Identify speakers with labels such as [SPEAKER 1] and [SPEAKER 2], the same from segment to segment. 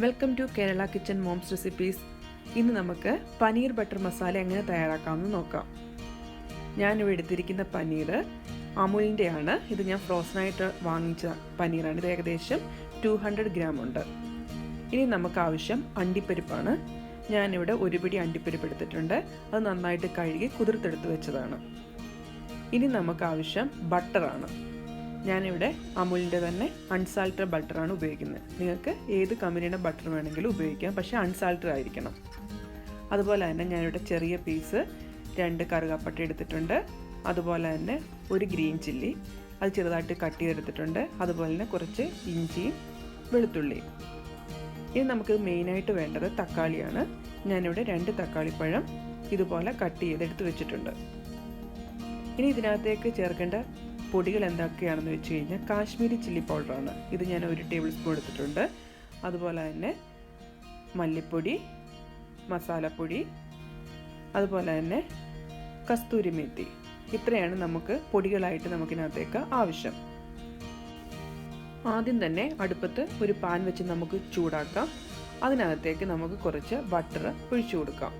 [SPEAKER 1] Welcome to Kerala kitchen mom's recipes. ഇന്ന് നമുക്ക് paneer butter masala എങ്ങനെ തയ്യാറാക്കാമെന്ന് നോക്കാം. ഞാനിവിടെ എടുത്തിരിക്കുന്ന പനീർ അമുലിൻ്റെയാണ്. ഇത് ഞാൻ ഫ്രോസണായിട്ട് വാങ്ങിച്ച പനീറാണ്. ഇത് ഏകദേശം 200 ഗ്രാം ഉണ്ട്. ഇനി നമുക്ക് ആവശ്യം അണ്ടിപ്പരിപ്പാണ്. ഞാനിവിടെ ഒരു പിടി അണ്ടിപ്പരിപ്പ് എടുത്തിട്ടുണ്ട്. അത് നന്നായിട്ട് കഴുകി കുതിർത്തെടുത്ത് വെച്ചതാണ്. ഇനി നമുക്ക് ആവശ്യം ബട്ടറാണ്. ഞാനിവിടെ അമുലിൻ്റെ തന്നെ അൺസാൾട്ടഡ് ബട്ടറാണ് ഉപയോഗിക്കുന്നത്. നിങ്ങൾക്ക് ഏത് കമ്പനിയുടെ ബട്ടർ വേണമെങ്കിലും ഉപയോഗിക്കാം, പക്ഷേ അൺസാൾട്ടഡ് ആയിരിക്കണം. അതുപോലെ തന്നെ ഞാനിവിടെ ചെറിയ പീസ് 2 കറുകപ്പട്ട എടുത്തിട്ടുണ്ട്. അതുപോലെ തന്നെ ഒരു ഗ്രീൻ ചില്ലി അത് ചെറുതായിട്ട് കട്ട് ചെയ്തെടുത്തിട്ടുണ്ട്. അതുപോലെ തന്നെ കുറച്ച് ഇഞ്ചിയും വെളുത്തുള്ളിയും. ഇനി നമുക്ക് മെയിനായിട്ട് വേണ്ടത് തക്കാളിയാണ്. ഞാനിവിടെ 2 തക്കാളിപ്പഴം ഇതുപോലെ കട്ട് ചെയ്തെടുത്ത് വെച്ചിട്ടുണ്ട്. ഇനി ഇതിനകത്തേക്ക് ചേർക്കേണ്ട പൊടികൾ എന്തൊക്കെയാണെന്ന് വെച്ച് കഴിഞ്ഞാൽ കാശ്മീരി ചില്ലി പൗഡറാണ്. ഇത് ഞാൻ 1 ടേബിൾ സ്പൂൺ എടുത്തിട്ടുണ്ട്. അതുപോലെ തന്നെ മല്ലിപ്പൊടി, മസാലപ്പൊടി, അതുപോലെ തന്നെ കസ്തൂരി മേത്തി. ഇത്രയാണ് നമുക്ക് പൊടികളായിട്ട് നമുക്കിനകത്തേക്ക് ആവശ്യം. ആദ്യം തന്നെ അടുപ്പത്ത് ഒരു പാൻ വെച്ച് നമുക്ക് ചൂടാക്കാം. അതിനകത്തേക്ക് നമുക്ക് കുറച്ച് ബട്ടർ ഒഴിച്ചു കൊടുക്കാം.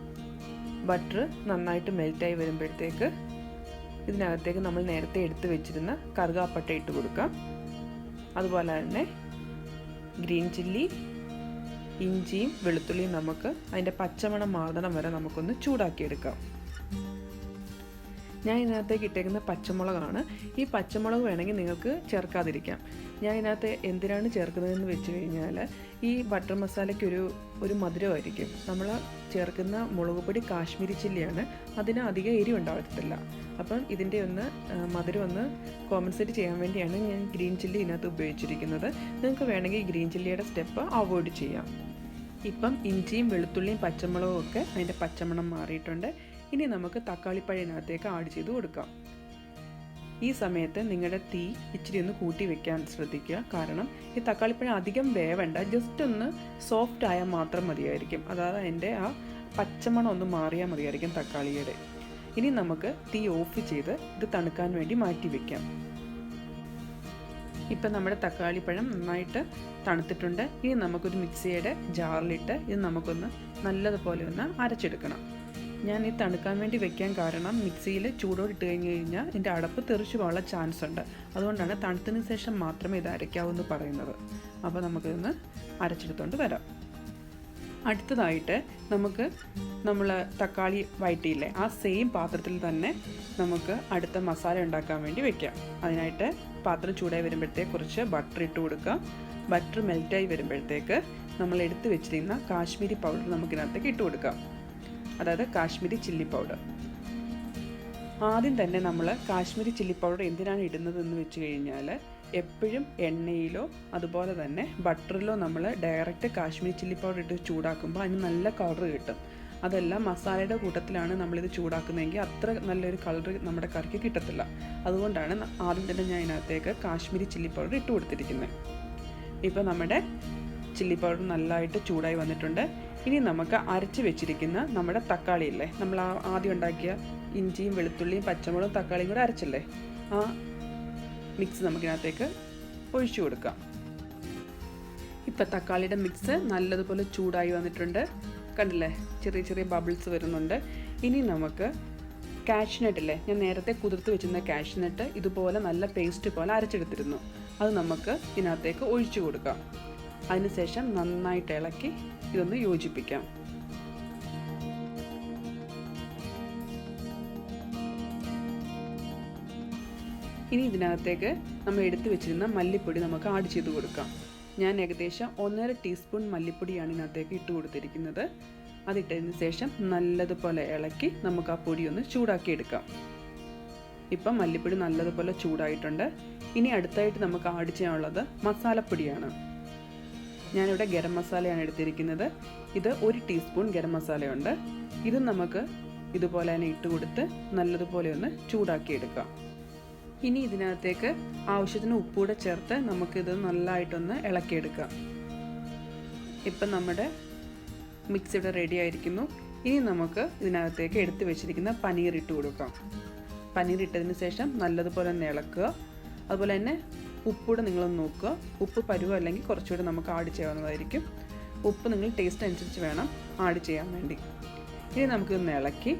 [SPEAKER 1] ബട്ടർ നന്നായിട്ട് മെൽറ്റായി വരുമ്പോഴത്തേക്ക് ഇതിനകത്തേക്ക് നമ്മൾ നേരത്തെ എടുത്ത് വെച്ചിരുന്ന കറുകാപ്പട്ട ഇട്ട് കൊടുക്കാം. അതുപോലെ തന്നെ ഗ്രീൻ ചില്ലി, ഇഞ്ചിയും വെളുത്തുള്ളിയും നമുക്ക് അതിൻ്റെ പച്ചമണം മാറണം വരെ നമുക്കൊന്ന് ചൂടാക്കിയെടുക്കാം. ഞാൻ ഇതിനകത്തേക്ക് ഇട്ടേക്കുന്ന പച്ചമുളകാണ്. ഈ പച്ചമുളക് വേണമെങ്കിൽ നിങ്ങൾക്ക് ചേർക്കാതിരിക്കാം. ഞാൻ ഇതിനകത്ത് എന്തിനാണ് ചേർക്കുന്നതെന്ന് വെച്ച് കഴിഞ്ഞാൽ ഈ ബട്ടർ മസാലയ്ക്ക് ഒരു മധുരമായിരിക്കും. നമ്മൾ ചേർക്കുന്ന മുളക് പൊടി കാശ്മീരി ചില്ലിയാണ്. അതിന് അധികം എരിവ് ഉണ്ടാകത്തില്ല. അപ്പം ഇതിൻ്റെ മധുരം കോമ്പൻസേറ്റ് ചെയ്യാൻ വേണ്ടിയാണ് ഞാൻ ഗ്രീൻ ചില്ലി ഇതിനകത്ത് ഉപയോഗിച്ചിരിക്കുന്നത്. നിങ്ങൾക്ക് വേണമെങ്കിൽ ഗ്രീൻ ചില്ലിയുടെ സ്റ്റെപ്പ് അവോയ്ഡ് ചെയ്യാം. ഇപ്പം ഇഞ്ചിയും വെളുത്തുള്ളിയും പച്ചമുളകും ഒക്കെ അതിൻ്റെ പച്ചമണം മാറിയിട്ടുണ്ട്. ഇനി നമുക്ക് തക്കാളിപ്പഴത്തിനകത്തേക്ക് ആഡ് ചെയ്ത് കൊടുക്കാം. ഈ സമയത്ത് നിങ്ങളുടെ തീ ഇച്ചിരി ഒന്ന് കൂട്ടി വെക്കാൻ ശ്രദ്ധിക്കുക. കാരണം ഈ തക്കാളിപ്പഴം അധികം വേവണ്ട, ജസ്റ്റ് ഒന്ന് സോഫ്റ്റ് ആയാൽ മാത്രം മതിയായിരിക്കും. അതായത് അതിൻ്റെ ആ പച്ചമണം ഒന്ന് മാറിയാൽ മതിയായിരിക്കും തക്കാളിയുടെ. ഇനി നമുക്ക് തീ ഓഫ് ചെയ്ത് ഇത് തണുക്കാൻ വേണ്ടി മാറ്റി വെക്കാം. ഇപ്പം നമ്മുടെ തക്കാളിപ്പഴം നന്നായിട്ട് തണുത്തിട്ടുണ്ട്. ഇനി നമുക്കൊരു മിക്സിയുടെ ജാറിലിട്ട് ഇത് നമുക്കൊന്ന് നല്ലതുപോലെ ഒന്ന് അരച്ചെടുക്കണം. ഞാൻ ഈ തണുക്കാൻ വേണ്ടി വെക്കാൻ കാരണം മിക്സിയിൽ ചൂടോടെ ഇട്ട് കഴിഞ്ഞാൽ ഇതിൻ്റെ അടപ്പ് തെറിച്ചു പോകാനുള്ള ചാൻസ് ഉണ്ട്. അതുകൊണ്ടാണ് തണുത്തതിന് ശേഷം മാത്രമേ ഇത് അരയ്ക്കാവൂ എന്ന് പറയുന്നത്. അപ്പോൾ നമുക്കിതൊന്ന് അരച്ചെടുത്തുകൊണ്ട് വരാം. അടുത്തതായിട്ട് നമ്മൾ തക്കാളി വഴറ്റിയില്ലേ, ആ സെയിം പാത്രത്തിൽ തന്നെ നമുക്ക് അടുത്ത മസാല ഉണ്ടാക്കാൻ വേണ്ടി വെക്കാം. അതിനായിട്ട് പാത്രം ചൂടായി വരുമ്പോഴത്തേക്ക് കുറച്ച് ബട്ടർ ഇട്ട് കൊടുക്കുക. ബട്ടർ മെൽറ്റായി വരുമ്പോഴത്തേക്ക് നമ്മൾ എടുത്ത് വെച്ചിരിക്കുന്ന കാശ്മീരി പൗഡർ നമുക്കിനകത്തേക്ക് ഇട്ട് കൊടുക്കാം. അതായത് കാശ്മീരി ചില്ലി പൗഡർ. ആദ്യം തന്നെ നമ്മൾ കാശ്മീരി ചില്ലി പൗഡർ എന്തിനാണ് ഇടുന്നതെന്ന് വെച്ച് കഴിഞ്ഞാൽ എപ്പോഴും എണ്ണയിലോ അതുപോലെ തന്നെ ബട്ടറിലോ നമ്മൾ ഡയറക്റ്റ് കാശ്മീരി ചില്ലി പൗഡർ ഇട്ട് ചൂടാക്കുമ്പോൾ അതിന് നല്ല കളർ കിട്ടും. അതെല്ലാം മസാലയുടെ കൂട്ടത്തിലാണ് നമ്മളിത് ചൂടാക്കുന്നതെങ്കിൽ അത്ര നല്ലൊരു കളർ നമ്മുടെ കറിക്ക് കിട്ടത്തില്ല. അതുകൊണ്ടാണ് ആദ്യം തന്നെ ഞാൻ ഇതിനകത്തേക്ക് കാശ്മീരി ചില്ലി പൗഡർ ഇട്ട് കൊടുത്തിരിക്കുന്നത്. ഇപ്പോൾ നമ്മുടെ ചില്ലി പൗഡർ നല്ലതായിട്ട് ചൂടായി വന്നിട്ടുണ്ട്. ഇനി നമുക്ക് അരച്ച് വെച്ചിരിക്കുന്ന നമ്മുടെ തക്കാളിയില്ലേ, നമ്മൾ ആദ്യം ഉണ്ടാക്കിയ ഇഞ്ചിയും വെളുത്തുള്ളിയും പച്ചമുളകും തക്കാളിയും കൂടെ അരച്ചില്ലേ, ആ മിക്സ് നമുക്കിനകത്തേക്ക് ഒഴിച്ചു കൊടുക്കാം. ഇപ്പം തക്കാളിയുടെ മിക്സ് നല്ലതുപോലെ ചൂടായി വന്നിട്ടുണ്ട്. കണ്ടില്ലേ, ചെറിയ ചെറിയ ബബിൾസ് വരുന്നുണ്ട്. ഇനി നമുക്ക് കാഷ്നട്ടില്ലേ, ഞാൻ നേരത്തെ കുതിർത്ത് വെച്ചിരുന്ന കാഷ്നട്ട് ഇതുപോലെ നല്ല പേസ്റ്റ് പോലെ അരച്ചെടുത്തിരുന്നു. അത് നമുക്ക് ഇതിനകത്തേക്ക് ഒഴിച്ചു കൊടുക്കാം. അതിനുശേഷം നന്നായിട്ട് ഇളക്കി ഇതൊന്ന് യോജിപ്പിക്കാം. ഇനി ഇതിനകത്തേക്ക് നമ്മൾ എടുത്തു വെച്ചിരുന്ന മല്ലിപ്പൊടി നമുക്ക് ആഡ് ചെയ്ത് കൊടുക്കാം. ഞാൻ ഏകദേശം 1.5 ടീസ്പൂൺ മല്ലിപ്പൊടിയാണ് ഇതിനകത്തേക്ക് ഇട്ട് കൊടുത്തിരിക്കുന്നത്. അതിട്ടതിന് ശേഷം നല്ലതുപോലെ ഇളക്കി നമുക്ക് ആ പൊടി ഒന്ന് ചൂടാക്കിയെടുക്കാം. ഇപ്പം മല്ലിപ്പൊടി നല്ലതുപോലെ ചൂടായിട്ടുണ്ട്. ഇനി അടുത്തായിട്ട് നമുക്ക് ആഡ് ചെയ്യാനുള്ളത് മസാലപ്പൊടിയാണ്. ഞാനിവിടെ ഗരം മസാലയാണ് എടുത്തിരിക്കുന്നത്. ഇത് 1 ടീസ്പൂൺ ഗരം മസാലയുണ്ട്. ഇത് നമുക്ക് ഇതുപോലെ തന്നെ ഇട്ട് കൊടുത്ത് നല്ലതുപോലെ ഒന്ന് ചൂടാക്കിയെടുക്കാം. ഇനി ഇതിനകത്തേക്ക് ആവശ്യത്തിന് ഉപ്പൂടെ ചേർത്ത് നമുക്കിത് നല്ലതായിട്ടൊന്ന് ഇളക്കിയെടുക്കാം. ഇപ്പം നമ്മുടെ മിക്സ് ഇവിടെ റെഡി ആയിരിക്കുന്നു. ഇനി നമുക്ക് ഇതിനകത്തേക്ക് എടുത്ത് വെച്ചിരിക്കുന്ന പനീർ ഇട്ട് കൊടുക്കാം. പനീർ ഇട്ടതിന് ശേഷം നല്ലതുപോലെ ഒന്ന് ഇളക്കുക. അതുപോലെ തന്നെ ഉപ്പൂടെ നിങ്ങളൊന്ന് നോക്കുക. ഉപ്പ് പരുവ അല്ലെങ്കിൽ കുറച്ചുകൂടെ നമുക്ക് ആഡ് ചെയ്യാവുന്നതായിരിക്കും. ഉപ്പ് നിങ്ങൾ ടേസ്റ്റ് അനുസരിച്ച് വേണം ആഡ് ചെയ്യാൻ വേണ്ടി. ഇനി നമുക്കൊന്ന് ഇളക്കി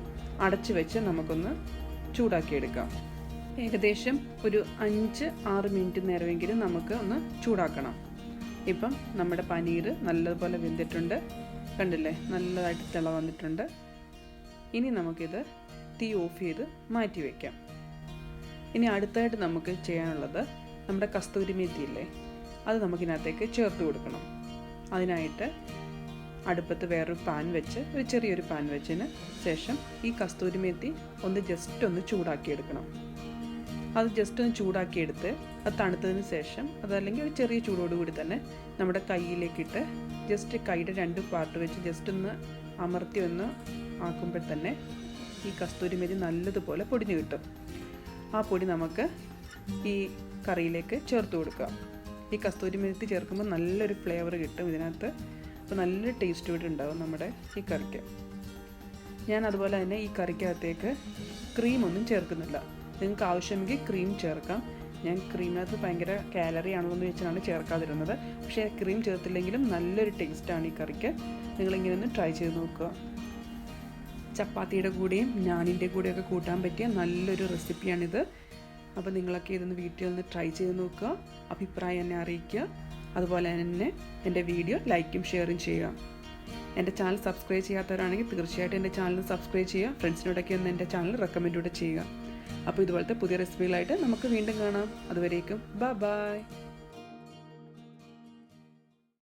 [SPEAKER 1] അടച്ച് വെച്ച് നമുക്കൊന്ന് ചൂടാക്കിയെടുക്കാം. ഏകദേശം ഒരു 5-6 മിനിറ്റ് നേരമെങ്കിലും നമുക്ക് ഒന്ന് ചൂടാക്കണം. ഇപ്പം നമ്മുടെ പനീർ നല്ലതുപോലെ വെന്തിട്ടുണ്ട്, കണ്ടില്ലേ, നല്ലതായിട്ട് തിള വന്നിട്ടുണ്ട്. ഇനി നമുക്കിത് തീ ഓഫ് ചെയ്ത് മാറ്റി വയ്ക്കാം. ഇനി അടുത്തായിട്ട് നമുക്ക് ചെയ്യാനുള്ളത് നമ്മുടെ കസ്തൂരി മേത്തി ഇല്ലേ, അത് നമുക്കിനകത്തേക്ക് ചേർത്ത് കൊടുക്കണം. അതിനായിട്ട് അടുപ്പത്ത് വേറൊരു പാൻ വെച്ച്, ഒരു ചെറിയൊരു പാൻ വെച്ചതിന് ശേഷം ഈ കസ്തൂരി മേത്തി ജസ്റ്റ് ഒന്ന് ചൂടാക്കിയെടുക്കണം. അത് ജസ്റ്റ് ഒന്ന് ചൂടാക്കിയെടുത്ത് അത് തണുത്തതിന് ശേഷം, അതല്ലെങ്കിൽ ഒരു ചെറിയ ചൂടോടുകൂടി തന്നെ നമ്മുടെ കയ്യിലേക്കിട്ട് ജസ്റ്റ് കൈയുടെ 2 പാർട്ട് വെച്ച് ജസ്റ്റ് ഒന്ന് അമർത്തി ഒന്ന് ആക്കുമ്പോൾ തന്നെ ഈ കസ്തൂരി മേത്തി നല്ലതുപോലെ പൊടിഞ്ഞു കിട്ടും. ആ പൊടി നമുക്ക് ഈ കറിയിലേക്ക് ചേർത്ത് കൊടുക്കാം. ഈ കസ്തൂരി മേത്തി ചേർക്കുമ്പോൾ നല്ലൊരു ഫ്ലേവർ കിട്ടും ഇതിനകത്ത്. അപ്പോൾ നല്ലൊരു ടേസ്റ്റ് കൂടി ഉണ്ടാകും നമ്മുടെ ഈ കറിക്ക്. ഞാൻ അതുപോലെ തന്നെ ഈ കറിക്കകത്തേക്ക് ക്രീമൊന്നും ചേർക്കുന്നില്ല. നിങ്ങൾക്ക് ആവശ്യമെങ്കിൽ ക്രീം ചേർക്കാം. ഞാൻ ക്രീമിനകത്ത് ഭയങ്കര കാലറി ആണല്ലോ എന്ന് വെച്ചാണ് ചേർക്കാതിരുന്നത്. പക്ഷേ ക്രീം ചേർത്തില്ലെങ്കിലും നല്ലൊരു ടേസ്റ്റാണ് ഈ കറിക്ക്. നിങ്ങളിങ്ങനെ ഒന്ന് ട്രൈ ചെയ്ത് നോക്കുക. ചപ്പാത്തിയുടെ കൂടെയും നാനിൻ്റെ കൂടെയൊക്കെ കൂട്ടാൻ പറ്റിയ നല്ലൊരു റെസിപ്പിയാണിത്. അപ്പോൾ നിങ്ങളൊക്കെ ഇതൊന്ന് വീട്ടിൽ ഒന്ന് ട്രൈ ചെയ്ത് നോക്കുക, അഭിപ്രായം എന്നെ അറിയിക്കുക. അതുപോലെ തന്നെ എൻ്റെ വീഡിയോ ലൈക്കും ഷെയറും ചെയ്യുക. എൻ്റെ ചാനൽ സബ്സ്ക്രൈബ് ചെയ്യാത്തവരാണെങ്കിൽ തീർച്ചയായിട്ടും എൻ്റെ ചാനൽ സബ്സ്ക്രൈബ് ചെയ്യുക. ഫ്രണ്ട്സിനോടൊക്കെ ഒന്ന് എൻ്റെ ചാനൽ റെക്കമെൻഡ് കൂടെ ചെയ്യുക. അപ്പോൾ ഇതുപോലത്തെ പുതിയ റെസിപ്പികളായിട്ട് നമുക്ക് വീണ്ടും കാണാം. അതുവരേക്കും ബൈ.